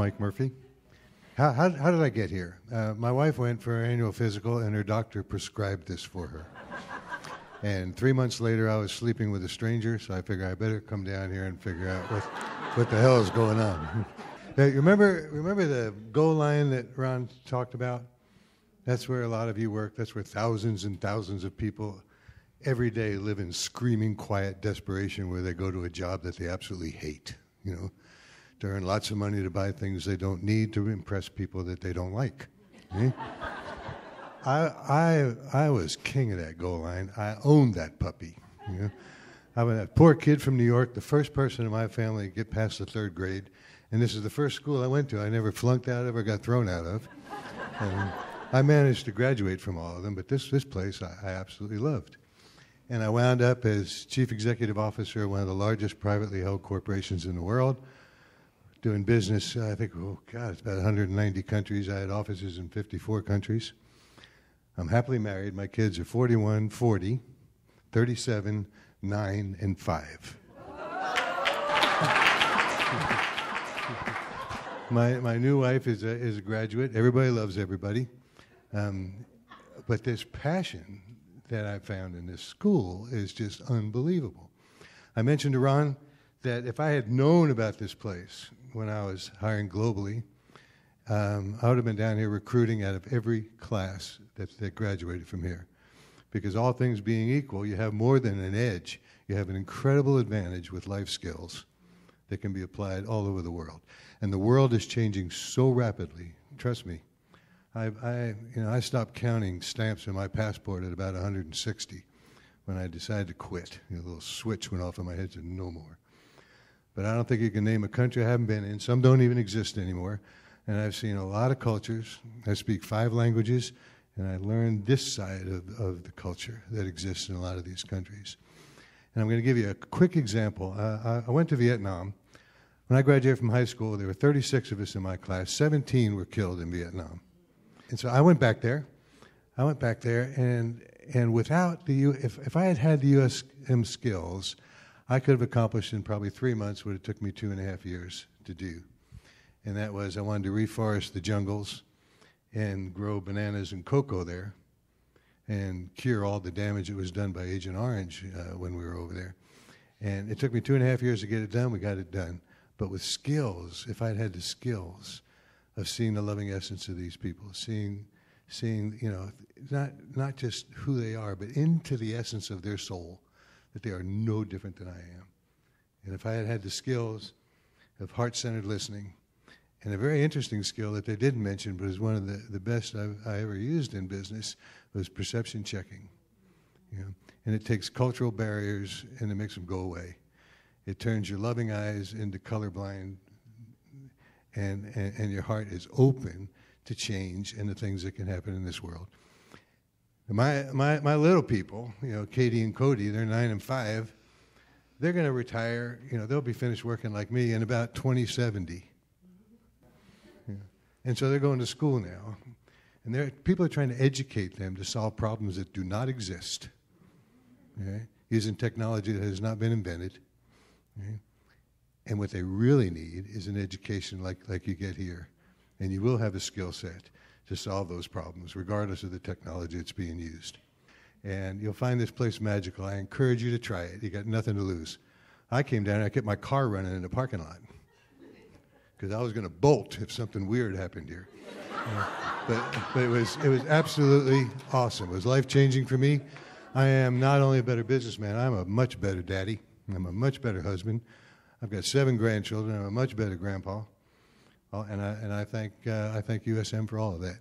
Mike Murphy. How did I get here? My wife went for her annual physical, and her doctor prescribed this for her. And 3 months later, I was sleeping with a stranger, so I figured I better come down here and figure out what the hell is going on. Remember the goal line that Ron talked about? That's where a lot of you work. That's where thousands and thousands of people every day live in screaming, quiet desperation where they go to a job that they absolutely hate, to earn lots of money to buy things they don't need to impress people that they don't like. I was king of that goal line. I owned that puppy. I was a poor kid from New York, the first person in my family to get past the 3rd grade, and this is the first school I went to I never flunked out of or got thrown out of. And I managed to graduate from all of them, but this place I absolutely loved. And I wound up as chief executive officer of one of the largest privately held corporations in the world, doing business, I think, it's about 190 countries. I had offices in 54 countries. I'm happily married. My kids are 41, 40, 37, 9, and 5. My new wife is a graduate. Everybody loves everybody. But this passion that I found in this school is just unbelievable. I mentioned to Ron that if I had known about this place when I was hiring globally, I would have been down here recruiting out of every class that graduated from here. Because all things being equal, you have more than an edge. You have an incredible advantage with life skills that can be applied all over the world. And the world is changing so rapidly. Trust me. I stopped counting stamps in my passport at about 160 when I decided to quit. A little switch went off in my head and said, no more. But I don't think you can name a country I haven't been in. Some don't even exist anymore. And I've seen a lot of cultures. I speak 5 languages, and I learned this side of the culture that exists in a lot of these countries. And I'm going to give you a quick example. I went to Vietnam. When I graduated from high school, there were 36 of us in my class. 17 were killed in Vietnam. And so I went back there. And without if I had had the USM skills, I could have accomplished in probably 3 months what it took me 2.5 years to do. And that was I wanted to reforest the jungles and grow bananas and cocoa there and cure all the damage that was done by Agent Orange when we were over there. And it took me 2.5 years to get it done. We got it done. But with skills, if I'd had the skills of seeing the loving essence of these people, seeing not just who they are, but into the essence of their soul, that they are no different than I am. And if I had had the skills of heart-centered listening, and a very interesting skill that they didn't mention, but is one of the best I ever used in business, was perception checking. And it takes cultural barriers and it makes them go away. It turns your loving eyes into colorblind, and your heart is open to change and the things that can happen in this world. My little people, Katie and Cody, they're 9 and 5. They're going to retire. They'll be finished working like me in about 2070. And so they're going to school now. And people are trying to educate them to solve problems that do not exist, using technology that has not been invented. And what they really need is an education like you get here. And you will have a skill set to solve those problems, regardless of the technology that's being used. And you'll find this place magical. I encourage you to try it. You got nothing to lose. I came down and I kept my car running in the parking lot because I was going to bolt if something weird happened here. But it was absolutely awesome. It was life-changing for me. I am not only a better businessman, I'm a much better daddy. I'm a much better husband. I've got 7 grandchildren. I'm a much better grandpa. And I thank USM for all of that.